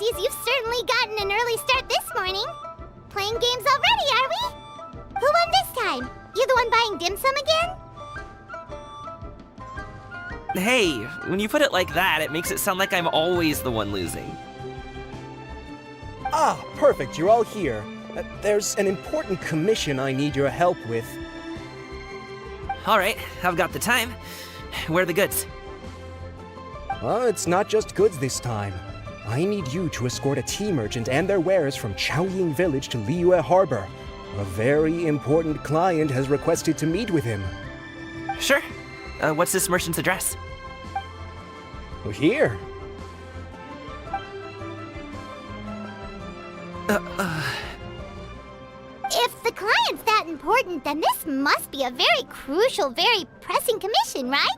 Harriers, you've certainly gotten an early start this morning. Playing games already, are we? Who won this time? You the one buying dim sum again? Hey, when you put it like that, it makes it sound like I'm always the one losing. Ah, perfect, you're all here. There's an important commission I need your help with. Alright, I've got the time. Where are the goods? Well, it's not just goods this time. I need you to escort a tea merchant and their wares from Chaoying Village to Liyue Harbor. A very important client has requested to meet with him. Sure. What's this merchant's address? Here. If the client's that important, then this must be a very crucial, very pressing commission, right?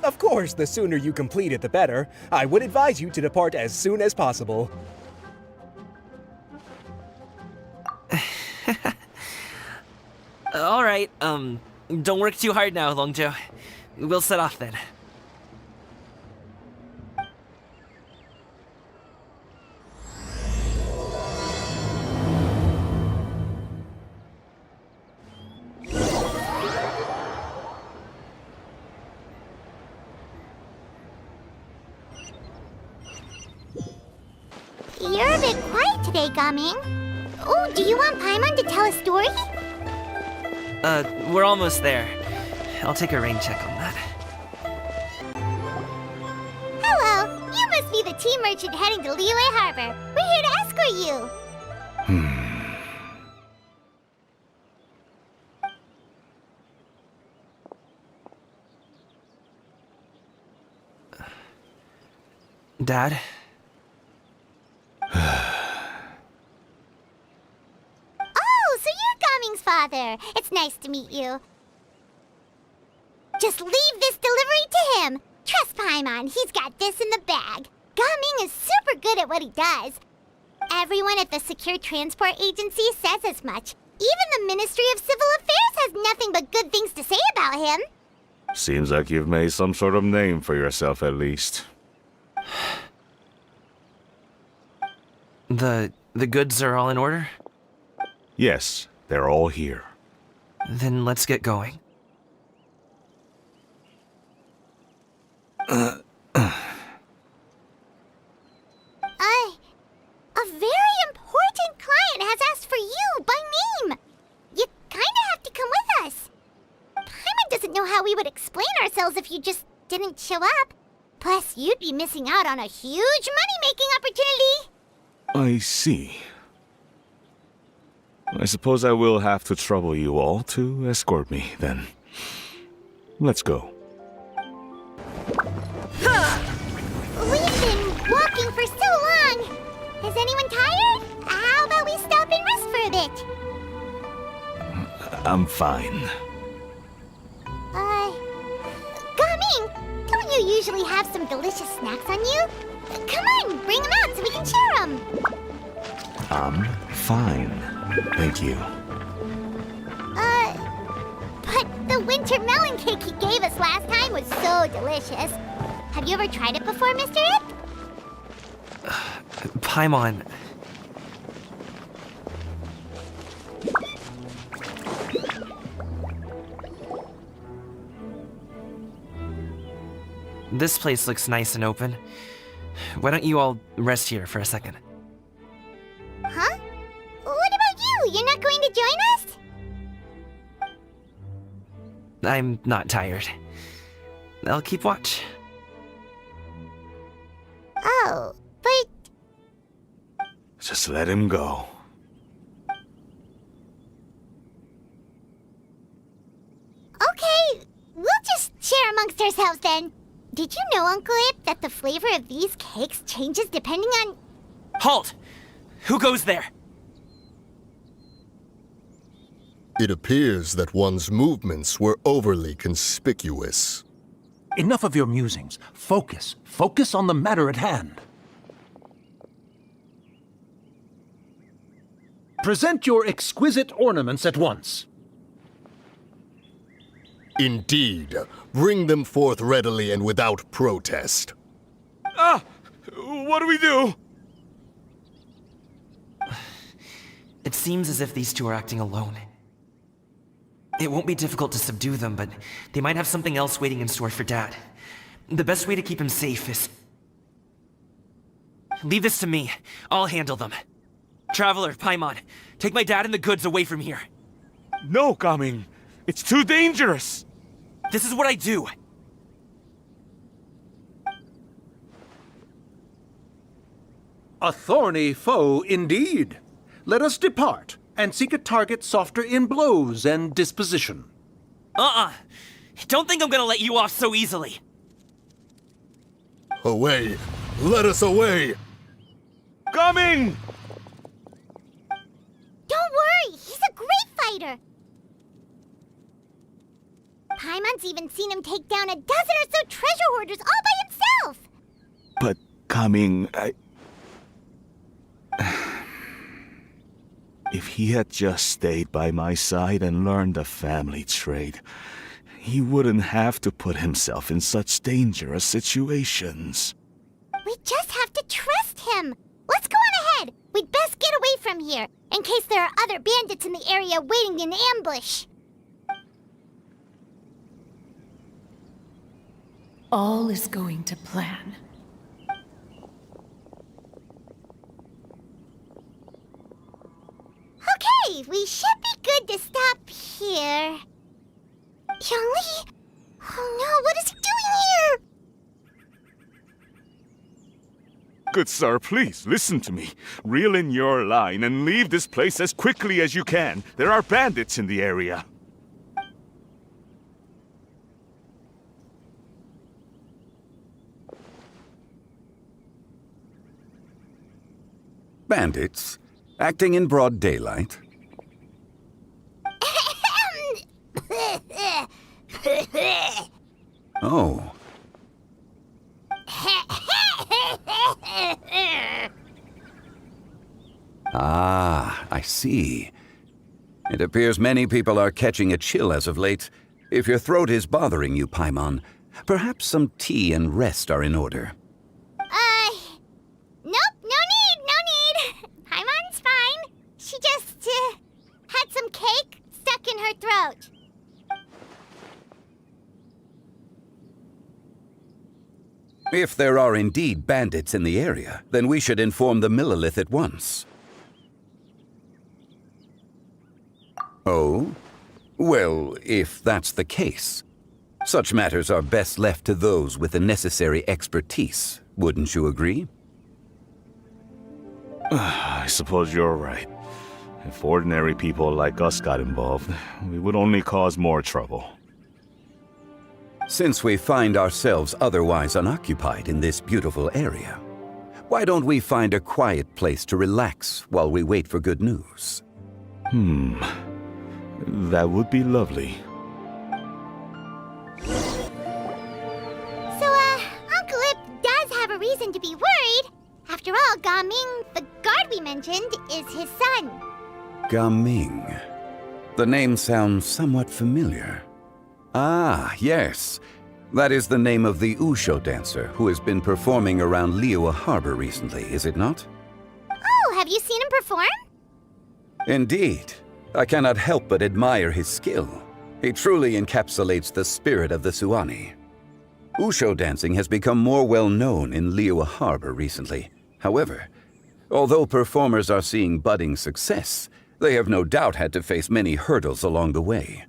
Of course, the sooner you complete it, the better. I would advise you to depart as soon as possible. Alright, don't work too hard now, Longjo. We'll set off then. You're a bit quiet today, Gaming. Oh, do you want Paimon to tell a story? We're almost there. I'll take a rain check on that. Hello, you must be the tea merchant heading to Liyue Harbor. We're here to escort you. Dad? Oh, so you're Gaming's father. It's nice to meet you. Just leave this delivery to him. Trust Paimon, he's got this in the bag. Gaming is super good at what he does. Everyone at the Secure Transport Agency says as much. Even the Ministry of Civil Affairs has nothing but good things to say about him. Seems like you've made some sort of name for yourself at least. The goods are all in order? Yes, they're all here. Then let's get going. A very important client has asked for you by name. You kinda have to come with us. Paimon doesn't know how we would explain ourselves if you just didn't show up. Plus, you'd be missing out on a huge money-making opportunity. I see. I suppose I will have to trouble you all to escort me, then. Let's go. We've been walking for so long. Is anyone tired? How about we stop and rest for a bit? I'm fine. Gaming, don't you usually have some delicious snacks on you? Come on, bring them out so we can share them. I'm fine. Thank you. But the winter melon cake he gave us last time was so delicious. Have you ever tried it before, Mr. Ip? Paimon. This place looks nice and open. Why don't you all rest here for a second? Huh? What about you? You're not going to join us? I'm not tired. I'll keep watch. Oh, but... Just let him go. Okay, we'll just share amongst ourselves then. Did you know, Uncle Ip, that the flavor of these cakes changes depending on... Halt! Who goes there? It appears that one's movements were overly conspicuous. Enough of your musings. Focus. Focus on the matter at hand. Present your exquisite ornaments at once. Indeed. Bring them forth readily and without protest. Ah! What do we do? It seems as if these two are acting alone. It won't be difficult to subdue them, but they might have something else waiting in store for Dad. The best way to keep him safe is... Leave this to me. I'll handle them. Traveler, Paimon, take my dad and the goods away from here. No, Gaming. It's too dangerous. This is what I do. A thorny foe indeed. Let us depart and seek a target softer in blows and disposition. Don't think I'm gonna let you off so easily. Away! Let us away! Gaming! Don't worry, he's a great fighter. Paimon's even seen him take down a dozen or so treasure hoarders all by himself. But, Gaming, If he had just stayed by my side and learned the family trade, he wouldn't have to put himself in such dangerous situations. We just have to trust him. Let's go on ahead. We'd best get away from here, in case there are other bandits in the area waiting in ambush. All is going to plan. Okay, we should be good to stop here. Yongli? Oh no, what is he doing here? Good sir, please, listen to me. Reel in your line and leave this place as quickly as you can. There are bandits in the area. Bandits? Acting in broad daylight? Oh. Ah, I see. It appears many people are catching a chill as of late. If your throat is bothering you, Paimon, perhaps some tea and rest are in order. Nope, no need. Paimon's fine. She just, had some cake stuck in her throat. If there are indeed bandits in the area, then we should inform the Millilith at once. Oh? Well, if that's the case, such matters are best left to those with the necessary expertise, wouldn't you agree? I suppose you're right. If ordinary people like us got involved, we would only cause more trouble. Since we find ourselves otherwise unoccupied in this beautiful area, why don't we find a quiet place to relax while we wait for good news? That would be lovely. So, Uncle Ip does have a reason to be worried. After all, Gaming, the guard we mentioned, is his son. Gaming. The name sounds somewhat familiar. Ah, yes. That is the name of the Usho dancer who has been performing around Liyue Harbor recently, is it not? Oh, have you seen him perform? Indeed. I cannot help but admire his skill. He truly encapsulates the spirit of the Suani. Usho dancing has become more well known in Liyue Harbor recently. However, although performers are seeing budding success, they have no doubt had to face many hurdles along the way.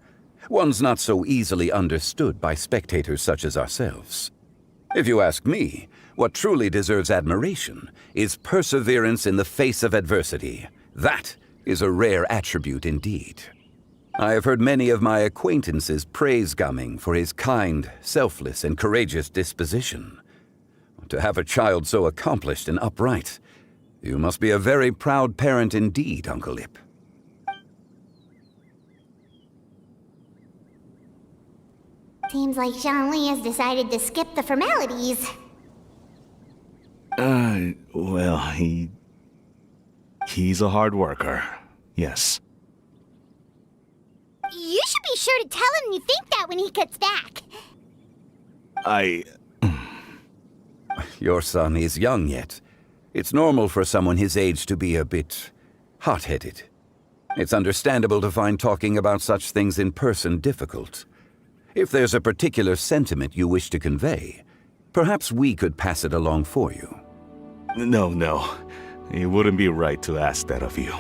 One's not so easily understood by spectators such as ourselves. If you ask me, what truly deserves admiration is perseverance in the face of adversity. That is a rare attribute indeed. I have heard many of my acquaintances praise Gaming for his kind, selfless, and courageous disposition. To have a child so accomplished and upright, you must be a very proud parent indeed, Uncle Ip. Seems like Zhongli has decided to skip the formalities. Well, he's a hard worker. Yes. You should be sure to tell him you think that when he gets back. Your son is young yet. It's normal for someone his age to be a bit hot-headed. It's understandable to find talking about such things in person difficult. If there's a particular sentiment you wish to convey, perhaps we could pass it along for you. No. It wouldn't be right to ask that of you.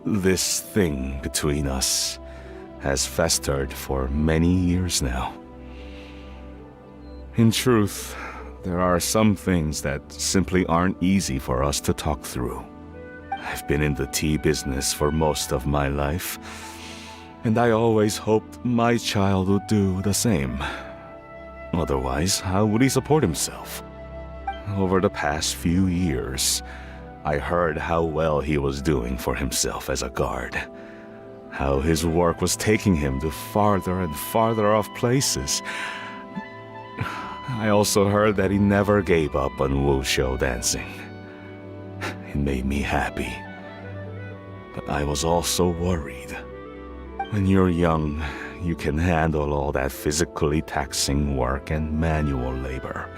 This thing between us has festered for many years now. In truth, there are some things that simply aren't easy for us to talk through. I've been in the tea business for most of my life, and I always hoped my child would do the same. Otherwise, how would he support himself? Over the past few years, I heard how well he was doing for himself as a guard. How his work was taking him to farther and farther off places. I also heard that he never gave up on wushou dancing. It made me happy. But I was also worried. When you're young, you can handle all that physically taxing work and manual labor.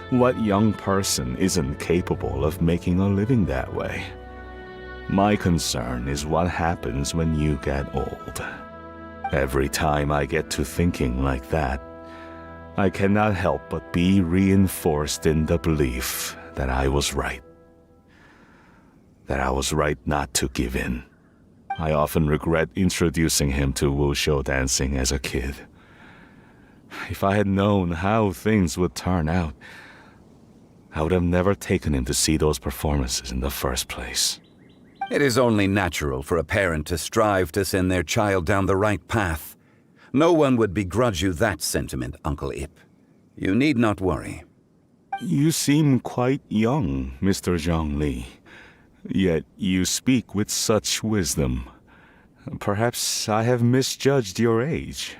What young person isn't capable of making a living that way? My concern is what happens when you get old. Every time I get to thinking like that, I cannot help but be reinforced in the belief that I was right. That I was right not to give in. I often regret introducing him to wushou dancing as a kid. If I had known how things would turn out, I would have never taken him to see those performances in the first place. It is only natural for a parent to strive to send their child down the right path. No one would begrudge you that sentiment, Uncle Ip. You need not worry. You seem quite young, Mr. Zhongli. Yet you speak with such wisdom. Perhaps I have misjudged your age.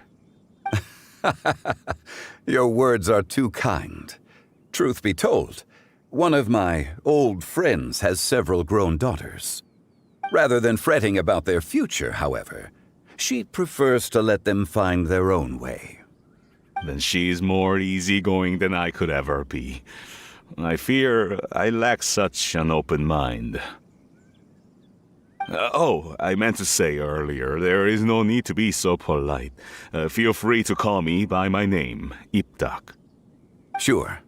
Your words are too kind. Truth be told, one of my old friends has several grown daughters. Rather than fretting about their future, however, she prefers to let them find their own way. Then she's more easygoing than I could ever be. I fear I lack such an open mind. I meant to say earlier, there is no need to be so polite. Feel free to call me by my name, Ipdak. Sure.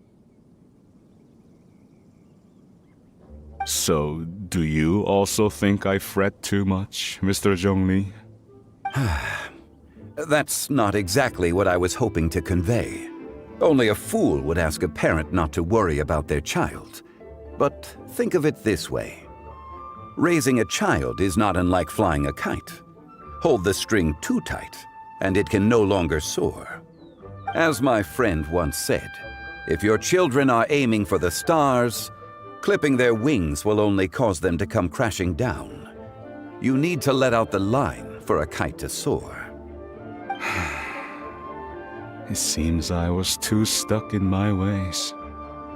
So, do you also think I fret too much, Mr. Zhongli? That's not exactly what I was hoping to convey. Only a fool would ask a parent not to worry about their child. But think of it this way. Raising a child is not unlike flying a kite. Hold the string too tight, and it can no longer soar. As my friend once said, if your children are aiming for the stars, clipping their wings will only cause them to come crashing down. You need to let out the line for a kite to soar. It seems I was too stuck in my ways.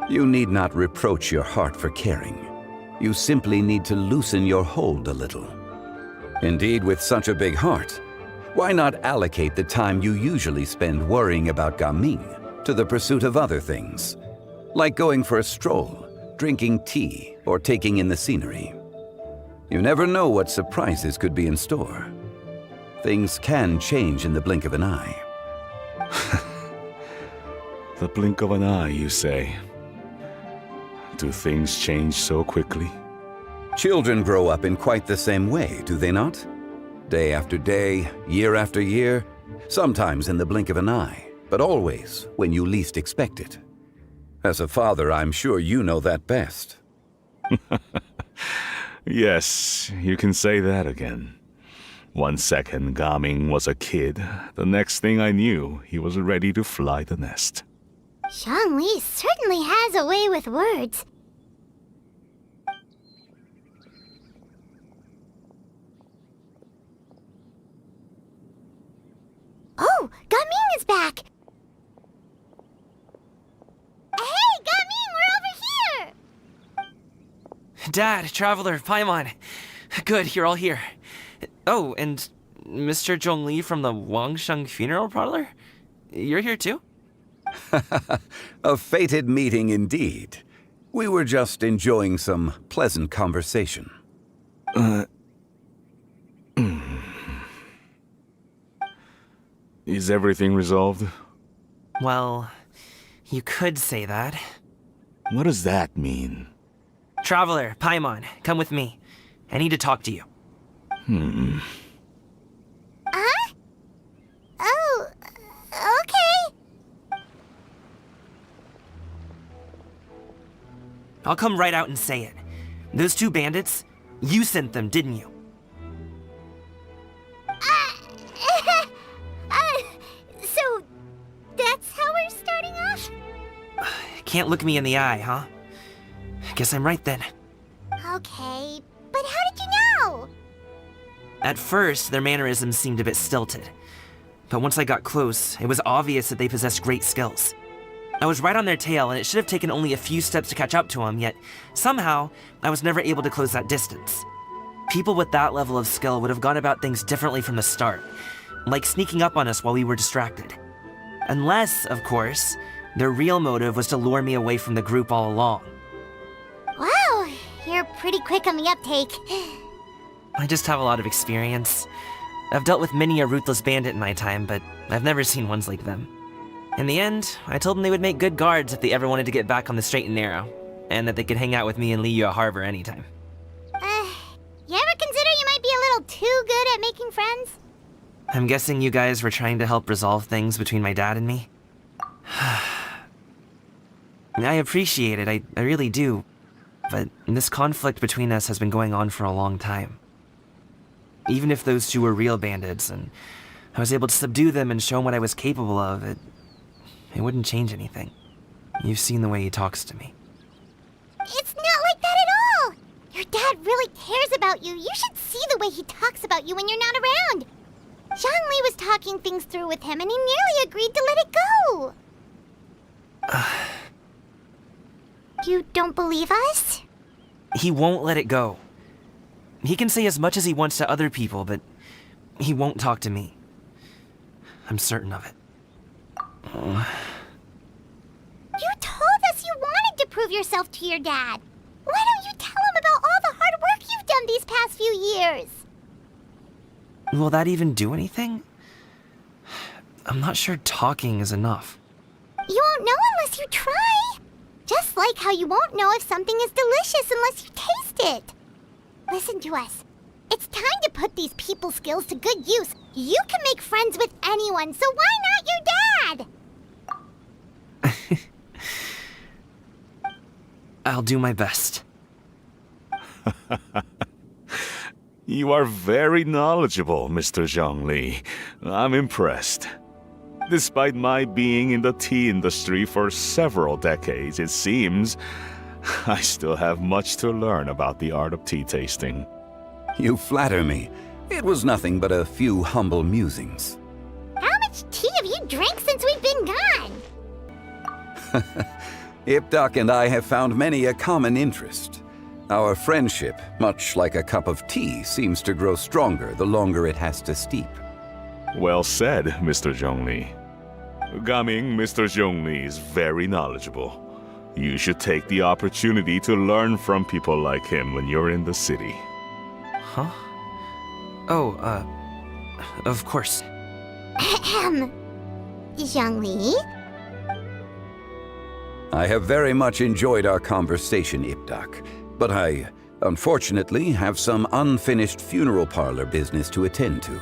You need not reproach your heart for caring. You simply need to loosen your hold a little. Indeed, with such a big heart, why not allocate the time you usually spend worrying about Gaming to the pursuit of other things, like going for a stroll, drinking tea, or taking in the scenery? You never know what surprises could be in store. Things can change in the blink of an eye. The blink of an eye, you say? Do things change so quickly? Children grow up in quite the same way, do they not? Day after day, year after year, sometimes in the blink of an eye, but always when you least expect it. As a father, I'm sure you know that best. Yes, you can say that again. 1 second, Gaming was a kid. The next thing I knew, he was ready to fly the nest. Zhongli certainly has a way with words. Oh, Gaming is back! Hey, Gaming, we're over here! Dad, Traveler, Paimon. Good, you're all here. Oh, and Mr. Zhongli from the Wangsheng Funeral Parlor? You're here too? A fated meeting indeed. We were just enjoying some pleasant conversation. Is everything resolved? Well, you could say that. What does that mean? Traveler, Paimon, come with me. I need to talk to you. Huh? Oh, okay. I'll come right out and say it. Those two bandits, you sent them, didn't you? So that's how we're starting off? Can't look me in the eye, huh? Guess I'm right then. Okay, but how did you know? At first, their mannerisms seemed a bit stilted. But once I got close, it was obvious that they possessed great skills. I was right on their tail, and it should have taken only a few steps to catch up to them, yet somehow, I was never able to close that distance. People with that level of skill would have gone about things differently from the start, like sneaking up on us while we were distracted. Unless, of course, their real motive was to lure me away from the group all along. Wow, you're pretty quick on the uptake. I just have a lot of experience. I've dealt with many a ruthless bandit in my time, but I've never seen ones like them. In the end, I told them they would make good guards if they ever wanted to get back on the straight and narrow, and that they could hang out with me in Liyue Harbor anytime. You ever consider you might be a little too good at making friends? I'm guessing you guys were trying to help resolve things between my dad and me? I appreciate it, I really do. But this conflict between us has been going on for a long time. Even if those two were real bandits, and I was able to subdue them and show him what I was capable of, it wouldn't change anything. You've seen the way he talks to me. It's not like that at all! Your dad really cares about you. You should see the way he talks about you when you're not around. Zhongli was talking things through with him, and he nearly agreed to let it go. You don't believe us? He won't let it go. He can say as much as he wants to other people, but he won't talk to me. I'm certain of it. You told us you wanted to prove yourself to your dad. Why don't you tell him about all the hard work you've done these past few years? Will that even do anything? I'm not sure talking is enough. You won't know unless you try. Just like how you won't know if something is delicious unless you taste it. Listen to us. It's time to put these people skills to good use. You can make friends with anyone, so why not your dad? I'll do my best. You are very knowledgeable, Mr. Zhongli. I'm impressed. Despite my being in the tea industry for several decades, it seems I still have much to learn about the art of tea tasting. You flatter me. It was nothing but a few humble musings. How much tea have you drank since we've been gone? Ipdak and I have found many a common interest. Our friendship, much like a cup of tea, seems to grow stronger the longer it has to steep. Well said, Mr. Zhongli. Gaming, Mr. Zhongli is very knowledgeable. You should take the opportunity to learn from people like him when you're in the city. Huh? Oh, of course. Ahem. Zhongli? I have very much enjoyed our conversation, Ipdak, but I, unfortunately, have some unfinished funeral parlor business to attend to.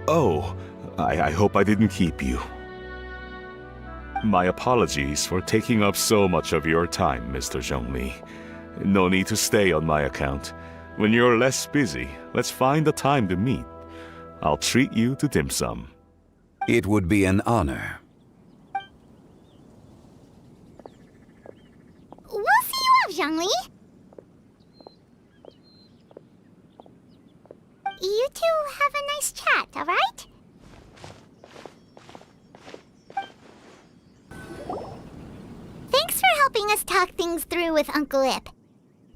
Oh, I hope I didn't keep you. My apologies for taking up so much of your time, Mr. Zhongli. No need to stay on my account. When you're less busy, let's find a time to meet. I'll treat you to dim sum. It would be an honor. We'll see you off, Zhongli. You two have a nice chat, all right? Thanks for helping us talk things through with Uncle Ip.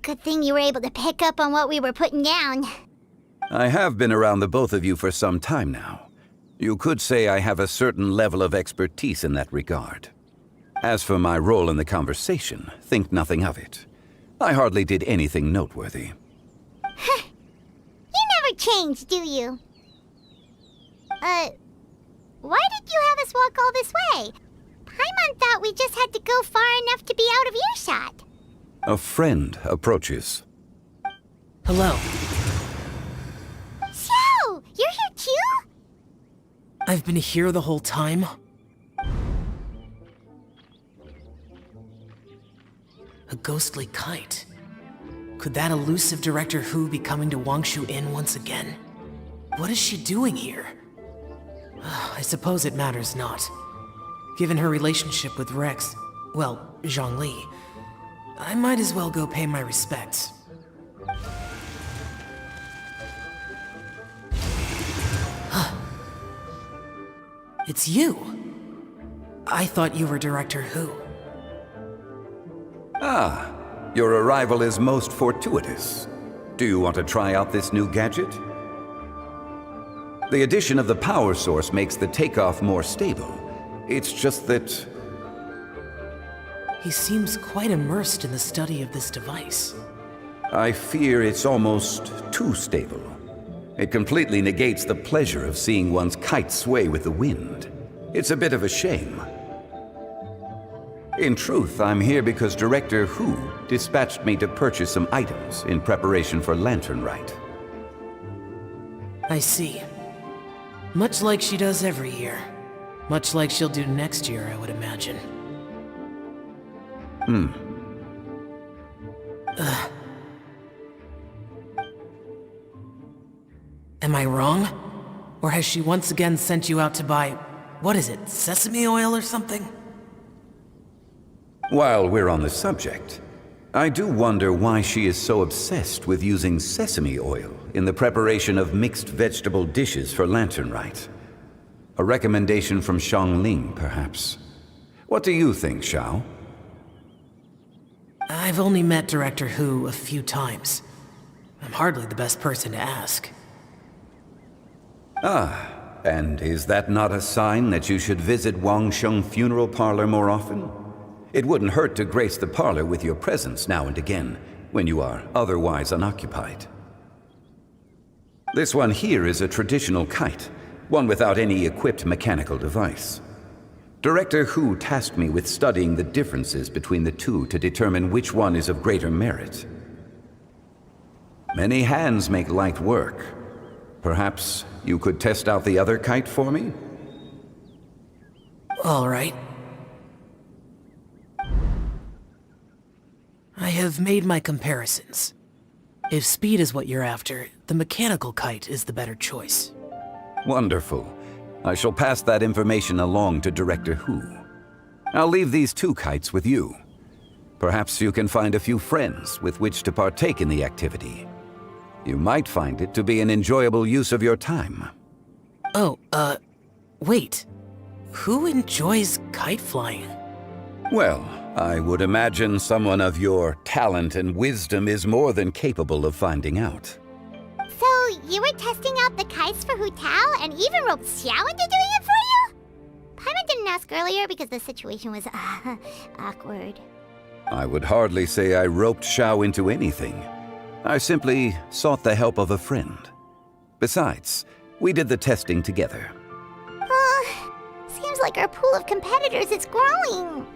Good thing you were able to pick up on what we were putting down. I have been around the both of you for some time now. You could say I have a certain level of expertise in that regard. As for my role in the conversation, think nothing of it. I hardly did anything noteworthy. You never change, do you? Why did you have us walk all this way? Paimon thought we just had to go far enough to be out of earshot. A friend approaches. Hello. So, you're here too? I've been here the whole time? A ghostly kite. Could that elusive Director Hu be coming to Wangshu Inn once again? What is she doing here? I suppose it matters not. Given her relationship with Rex, well, Zhongli, I might as well go pay my respects. It's you! I thought you were Director Hu. Ah, your arrival is most fortuitous. Do you want to try out this new gadget? The addition of the power source makes the takeoff more stable. It's just that... He seems quite immersed in the study of this device. I fear it's almost too stable. It completely negates the pleasure of seeing one's kite sway with the wind. It's a bit of a shame. In truth, I'm here because Director Hu dispatched me to purchase some items in preparation for Lantern Rite. I see. Much like she does every year. Much like she'll do next year, I would imagine. Am I wrong? Or has she once again sent you out to buy, what is it, sesame oil or something? While we're on the subject, I do wonder why she is so obsessed with using sesame oil in the preparation of mixed vegetable dishes for Lantern Rite. A recommendation from Xiangling, perhaps. What do you think, Xiao? I've only met Director Hu a few times. I'm hardly the best person to ask. And is that not a sign that you should visit Wangsheng Funeral Parlor more often? It wouldn't hurt to grace the parlor with your presence now and again, when you are otherwise unoccupied. This one here is a traditional kite, one without any equipped mechanical device. Director Hu tasked me with studying the differences between the two to determine which one is of greater merit. Many hands make light work. Perhaps you could test out the other kite for me? All right. I have made my comparisons. If speed is what you're after, the mechanical kite is the better choice. Wonderful. I shall pass that information along to Director Hu. I'll leave these two kites with you. Perhaps you can find a few friends with which to partake in the activity. You might find it to be an enjoyable use of your time. Oh, wait. Who enjoys kite flying? Well, I would imagine someone of your talent and wisdom is more than capable of finding out. So, you were testing out the kites for Hu Tao and even roped Xiao into doing it for you? Paimon didn't ask earlier because the situation was, awkward. I would hardly say I roped Xiao into anything. I simply sought the help of a friend. Besides, we did the testing together. Seems like our pool of competitors is growing.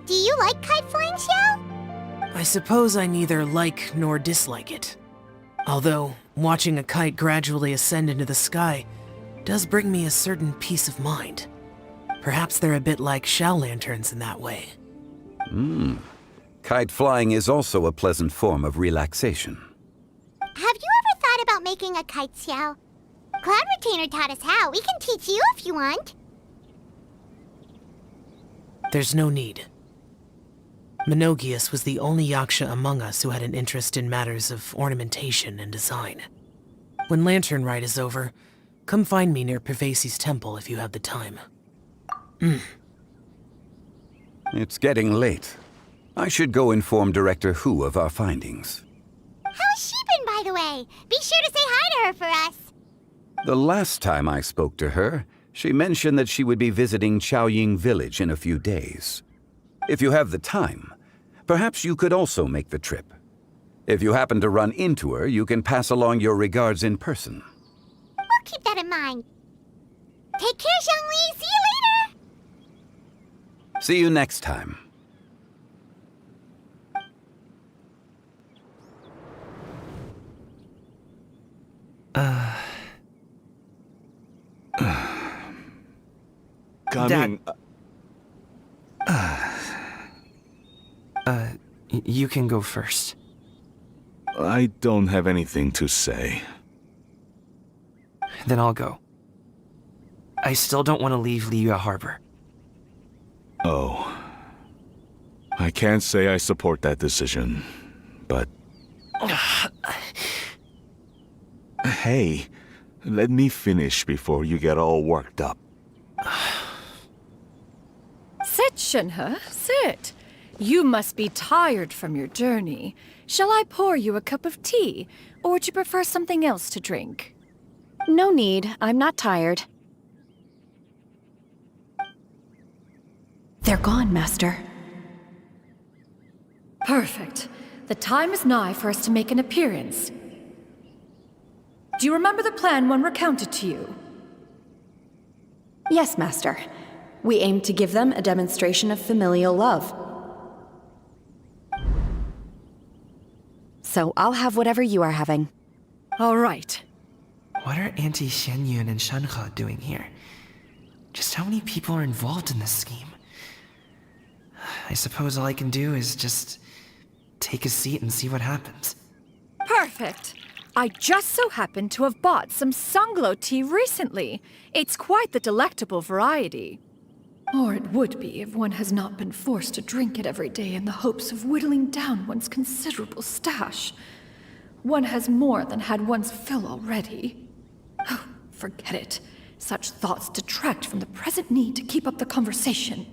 Do you like kite flying, Xiao? I suppose I neither like nor dislike it. Although, watching a kite gradually ascend into the sky does bring me a certain peace of mind. Perhaps they're a bit like shell lanterns in that way. Kite flying is also a pleasant form of relaxation. Have you ever thought about making a kite, Xiao? Cloud Retainer taught us how. We can teach you if you want. There's no need. Menogius was the only yaksha among us who had an interest in matters of ornamentation and design. When Lantern Rite is over, come find me near Pervasi's temple if you have the time. It's getting late. I should go inform Director Hu of our findings. How has she been, by by the way. Be sure to say hi to her for us. The last time I spoke to her, she mentioned that she would be visiting Chaoying Village in a few days. If you have the time, perhaps you could also make the trip. If you happen to run into her, you can pass along your regards in person. We'll keep that in mind. Take care, Zhongli. See you later. See you next time. Coming. You can go first. I don't have anything to say. Then I'll go. I still don't want to leave Liyue Harbor. Oh. I can't say I support that decision, but... Hey, let me finish before you get all worked up. Sit, Shenhe, sit. You must be tired from your journey. Shall I pour you a cup of tea, or would you prefer something else to drink? No need. I'm not tired. They're gone, Master. Perfect. The time is nigh for us to make an appearance. Do you remember the plan when recounted to you? Yes, Master. We aim to give them a demonstration of familial love. So I'll have whatever you are having. All right. What are Auntie Xianyun and Shenhe doing here? Just how many people are involved in this scheme? I suppose all I can do is just take a seat and see what happens. Perfect. I just so happen to have bought some Sunglow tea recently. It's quite the delectable variety. Or it would be if one has not been forced to drink it every day in the hopes of whittling down one's considerable stash. One has more than had one's fill already. Oh, forget it. Such thoughts detract from the present need to keep up the conversation.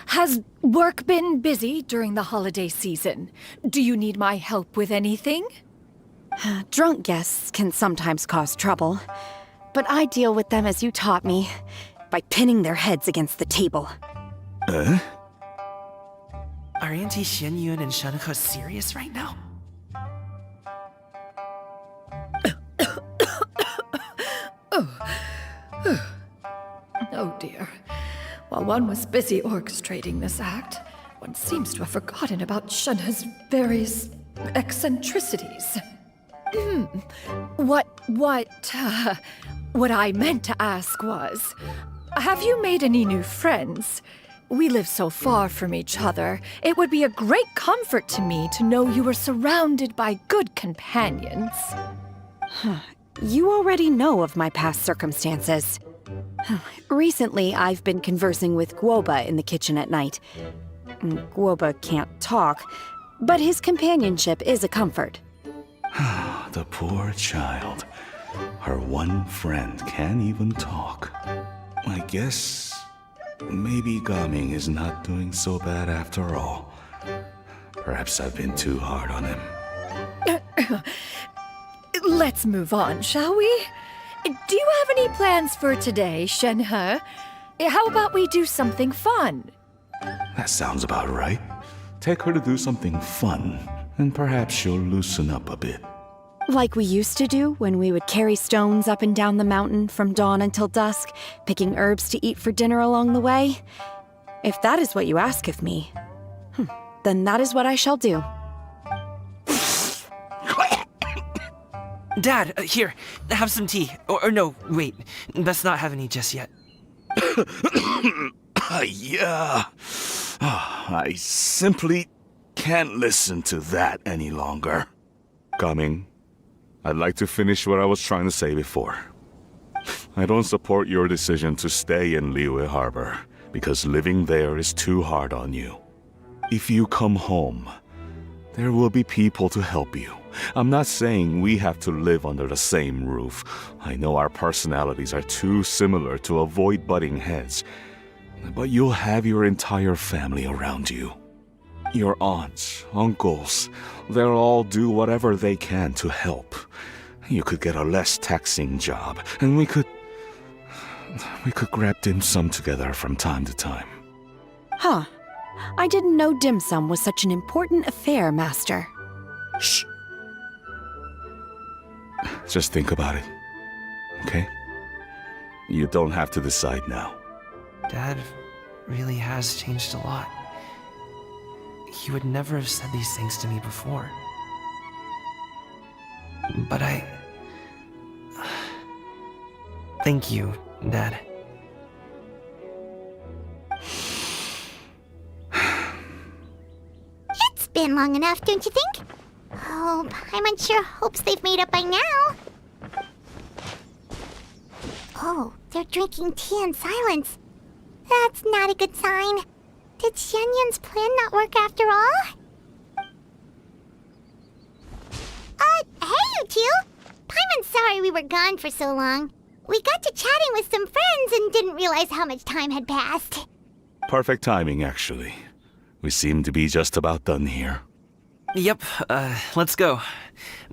Has work been busy during the holiday season? Do you need my help with anything? Drunk guests can sometimes cause trouble, but I deal with them as you taught me, by pinning their heads against the table. Are Auntie Xianyun and Shenhe serious right now? Oh dear. While one was busy orchestrating this act, one seems to have forgotten about Shenhe's various eccentricities. What I meant to ask was, have you made any new friends? We live so far from each other. It would be a great comfort to me to know you were surrounded by good companions. You already know of my past circumstances. Recently, I've been conversing with Guoba in the kitchen at night. Guoba can't talk, but his companionship is a comfort. The poor child. Her one friend can't even talk. I guess maybe Gaming is not doing so bad after all. Perhaps I've been too hard on him. Let's move on, shall we? Do you have any plans for today, Shenhe? How about we do something fun? That sounds about right. Take her to do something fun, and perhaps she'll loosen up a bit. Like we used to do when we would carry stones up and down the mountain from dawn until dusk, picking herbs to eat for dinner along the way. If that is what you ask of me, then that is what I shall do. Dad, here, have some tea. Or no, wait, let's not have any just yet. Yeah. I simply can't listen to that any longer. Coming. I'd like to finish what I was trying to say before. I don't support your decision to stay in Liyue Harbor, because living there is too hard on you. If you come home, there will be people to help you. I'm not saying we have to live under the same roof. I know our personalities are too similar to avoid butting heads. But you'll have your entire family around you. Your aunts, uncles, they'll all do whatever they can to help. You could get a less taxing job, and we could grab dim sum together from time to time. Huh. I didn't know dim sum was such an important affair, Master. Shh. Just think about it, okay? You don't have to decide now. Dad really has changed a lot. He would never have said these things to me before. But thank you, Dad. It's been long enough, don't you think? Oh, Paimon sure hopes they've made up by now. Oh, they're drinking tea in silence. That's not a good sign. Did Xianyun's plan not work after all? Hey you two! Paimon's sorry we were gone for so long. We got to chatting with some friends and didn't realize how much time had passed. Perfect timing, actually. We seem to be just about done here. Yep, let's go.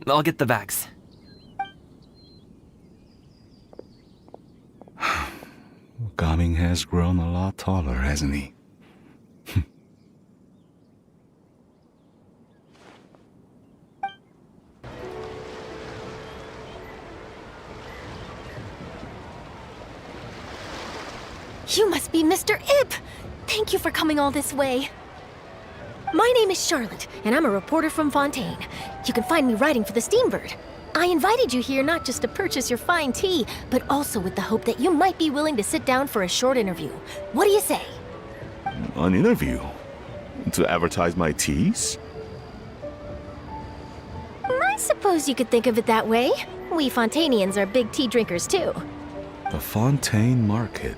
I'll get the bags. Gaming has grown a lot taller, hasn't he? You must be Mr. Ip! Thank you for coming all this way. My name is Charlotte, and I'm a reporter from Fontaine. You can find me writing for the Steambird. I invited you here not just to purchase your fine tea, but also with the hope that you might be willing to sit down for a short interview. What do you say? An interview? To advertise my teas? I suppose you could think of it that way. We Fontainians are big tea drinkers too. The Fontaine Market.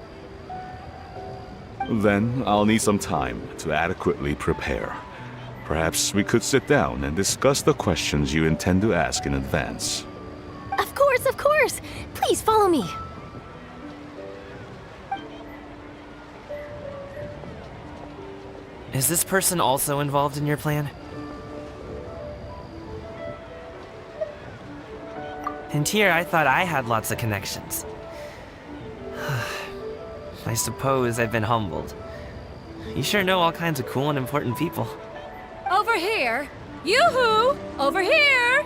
Then I'll need some time to adequately prepare. Perhaps we could sit down and discuss the questions you intend to ask in advance. Of course, of course! Please follow me. Is this person also involved in your plan? And here I thought I had lots of connections. I suppose I've been humbled. You sure know all kinds of cool and important people. Over here! Yoo-hoo! Over here!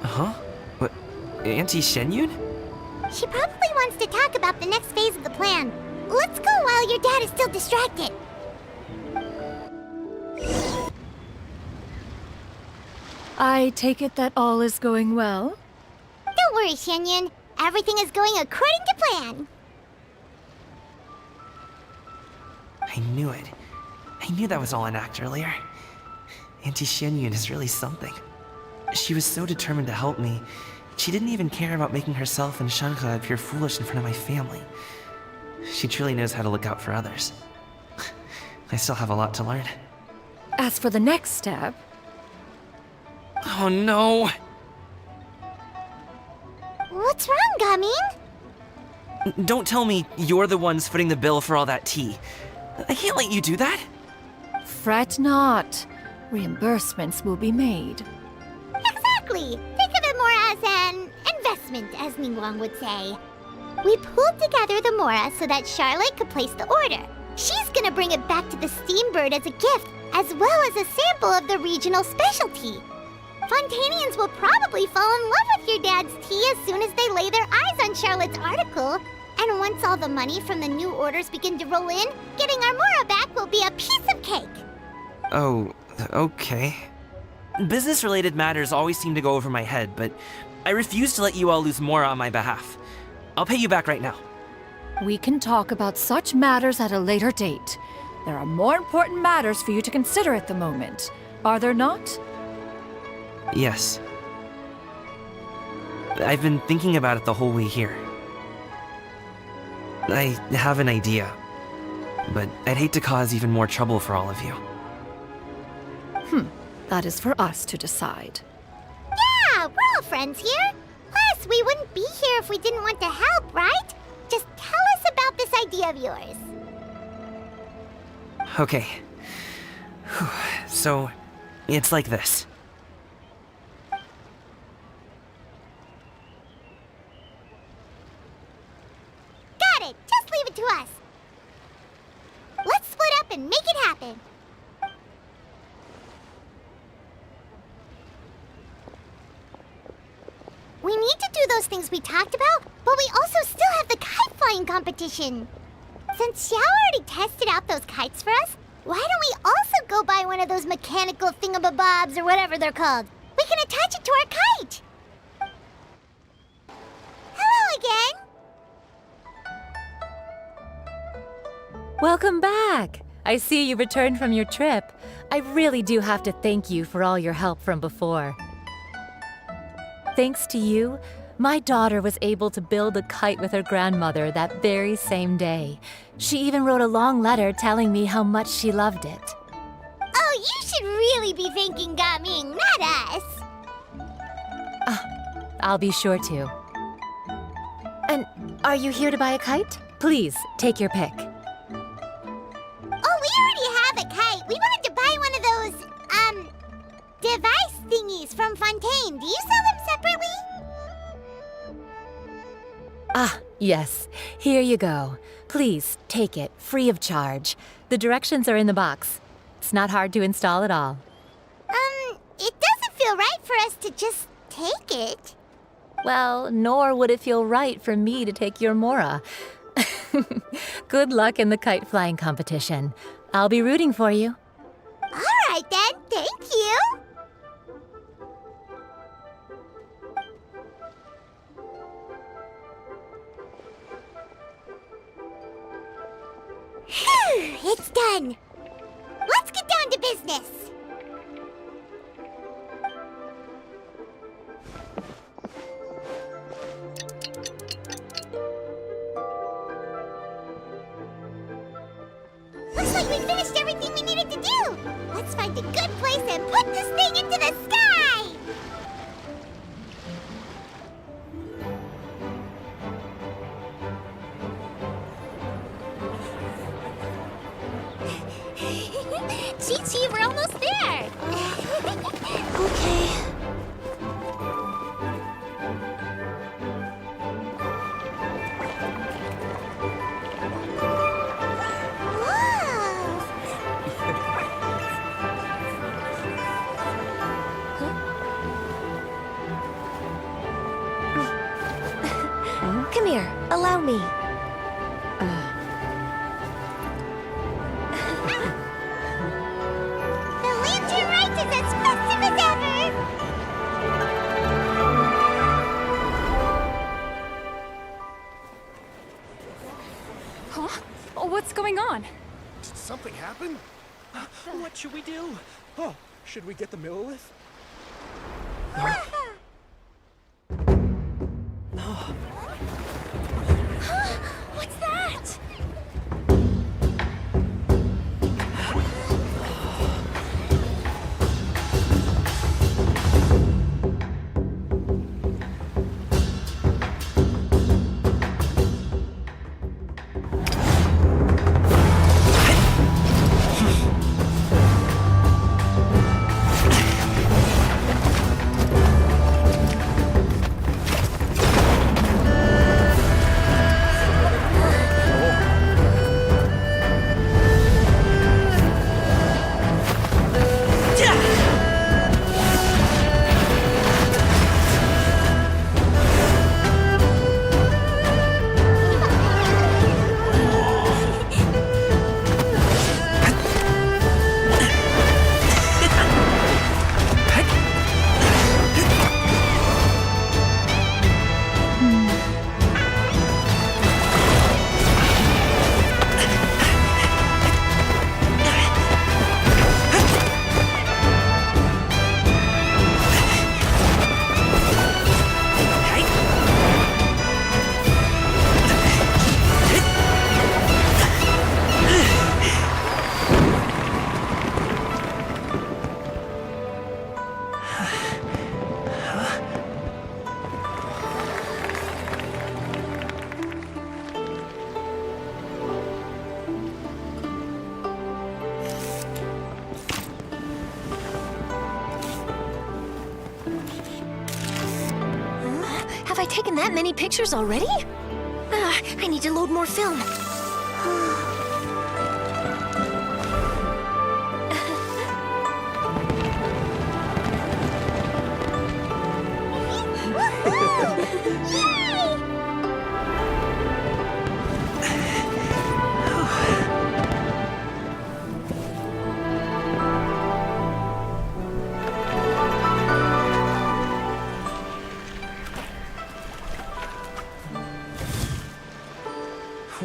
Huh? What? Auntie Shenyun? She probably wants to talk about the next phase of the plan. Let's go while your dad is still distracted. I take it that all is going well? Don't worry, Shenyun. Everything is going according to plan. I knew it. I knew that was all an act earlier. Auntie Shenyun is really something. She was so determined to help me. She didn't even care about making herself and Shanghai appear foolish in front of my family. She truly knows how to look out for others. I still have a lot to learn. As for the next step, Oh no! What's wrong, Gaming? Don't tell me you're the ones footing the bill for all that tea. I can't let you do that. fret not. Reimbursements will be made. Exactly. Think of it more as an investment, as Ningguang would say. We pooled together the Mora so that Charlotte could place the order. She's gonna bring it back to the Steambird as a gift, as well as a sample of the regional specialty. Fontainians will probably fall in love with your dad's tea as soon as they lay their eyes on Charlotte's article. And once all the money from the new orders begin to roll in, getting our Mora back will be a piece of cake. Oh, okay. Business-related matters always seem to go over my head, but I refuse to let you all lose more on my behalf. I'll pay you back right now. We can talk about such matters at a later date. There are more important matters for you to consider at the moment, are there not? Yes. I've been thinking about it the whole way here. I have an idea, but I'd hate to cause even more trouble for all of you. That is for us to decide. Yeah, we're all friends here. Plus, we wouldn't be here if we didn't want to help, right? Just tell us about this idea of yours. Okay. So, it's like this. Got it! Just leave it to us. Let's split up and make it happen. We need to do those things we talked about, but we also still have the kite flying competition. Since Xiao already tested out those kites for us, why don't we also go buy one of those mechanical thingamabobs or whatever they're called? We can attach it to our kite. Hello again. Welcome back! I see you returned from your trip. I really do have to thank you for all your help from before. Thanks to you, my daughter was able to build a kite with her grandmother that very same day. She even wrote a long letter telling me how much she loved it. Oh, you should really be thanking Gaming, not us. I'll be sure to. And are you here to buy a kite? Please, take your pick. Oh, we already have a kite. We wanted to buy one of those, device thingies from Fontaine. Do you sell them separately? Yes. Here you go. Please, take it, free of charge. The directions are in the box. It's not hard to install at all. It doesn't feel right for us to just take it. Well, nor would it feel right for me to take your Mora. Good luck in the kite flying competition. I'll be rooting for you. All right then, thank you. Phew, it's done. Let's get down to business. Looks like we finished everything we needed to do. Let's find a good place and put this thing into the sky. Chi-Chi, we're almost there. Okay. Come here, allow me. The lantern rite is as festive as ever! Huh? Oh, what's going on? Did something happen? What should we do? Oh, should we get the Millilith? What's that? Have I taken that many pictures already? I need to load more film.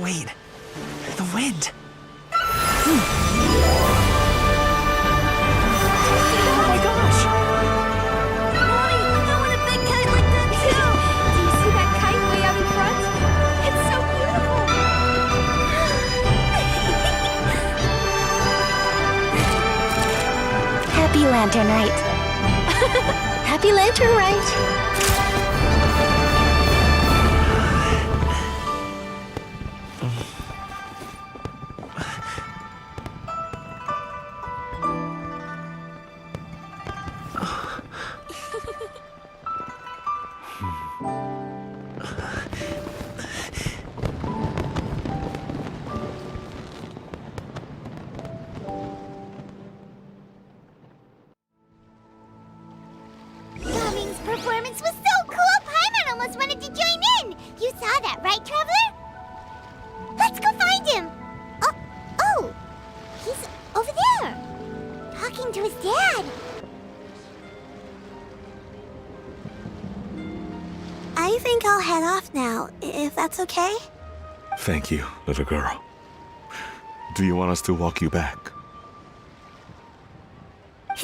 Wait, the wind. Oh my gosh! Mommy, I want a big kite like that too! Do you see that kite way out in front? It's so beautiful! Happy Lantern Rite. Happy Lantern Rite! Gaming's performance was so cool, Paimon almost wanted to join in! You saw that, right, Traveler? Let's go find him! Oh! He's over there! Talking to his dad! I think I'll head off now, if that's okay? Thank you, little girl. Do you want us to walk you back?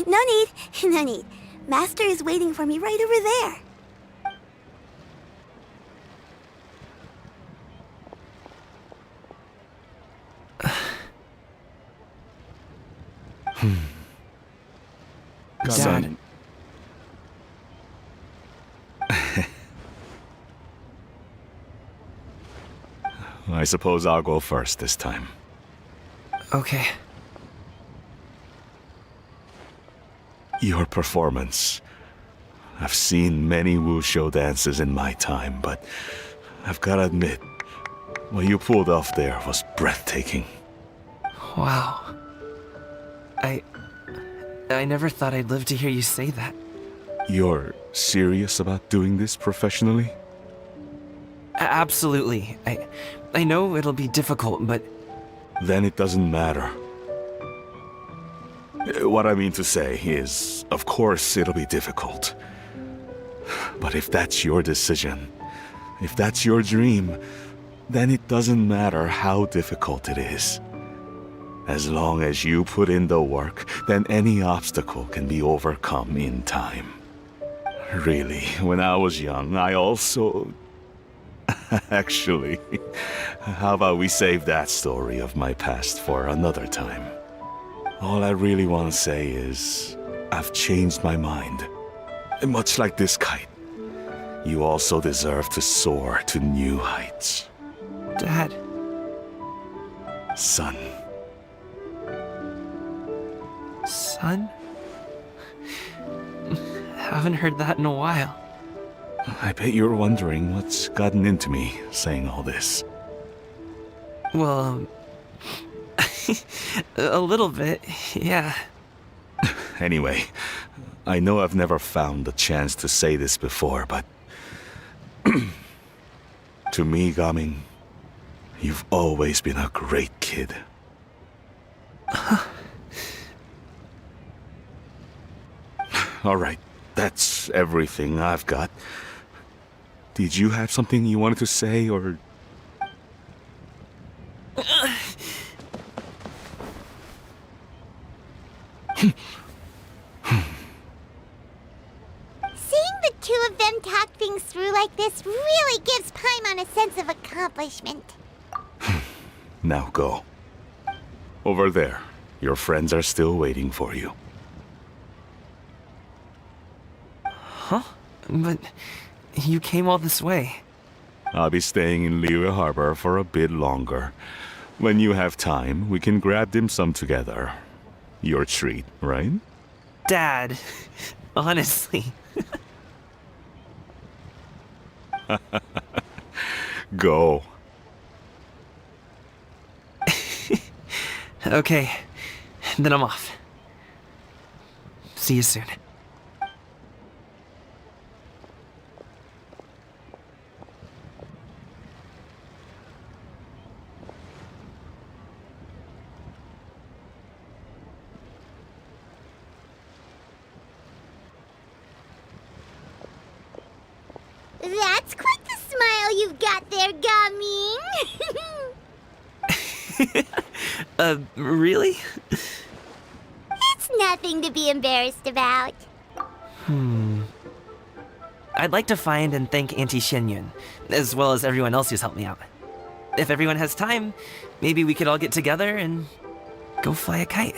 No need, no need. Master is waiting for me right over there. Dad. I suppose I'll go first this time. Okay. Your performance. I've seen many wushou dances in my time, but I've gotta admit, what you pulled off there was breathtaking. Wow. I never thought I'd live to hear you say that. You're serious about doing this professionally? Absolutely. I know it'll be difficult, but Then it doesn't matter. What I mean to say is, of course it'll be difficult. But if that's your decision, if that's your dream, then it doesn't matter how difficult it is. As long as you put in the work, then any obstacle can be overcome in time. Really, when I was young, I also... Actually, how about we save that story of my past for another time? All I really want to say is, I've changed my mind. Much like this kite, you also deserve to soar to new heights. Dad. Son. Son? Haven't heard that in a while. I bet you're wondering what's gotten into me saying all this. Well, a little bit, yeah. Anyway, I know I've never found the chance to say this before, but... to me, Gaming, you've always been a great kid. Alright, that's everything I've got. Did you have something you wanted to say, or... Seeing the two of them talk things through like this really gives Paimon a sense of accomplishment. Now go. Over there. Your friends are still waiting for you. Huh? But you came all this way. I'll be staying in Liyue Harbor for a bit longer. When you have time, we can grab dim sum together. Your treat, right? Dad, honestly. Go. Okay, then I'm off. See you soon. That's quite the smile you've got there, Gaming. Really? It's nothing to be embarrassed about. I'd like to find and thank Auntie Shenyun, as well as everyone else who's helped me out. If everyone has time, maybe we could all get together and go fly a kite.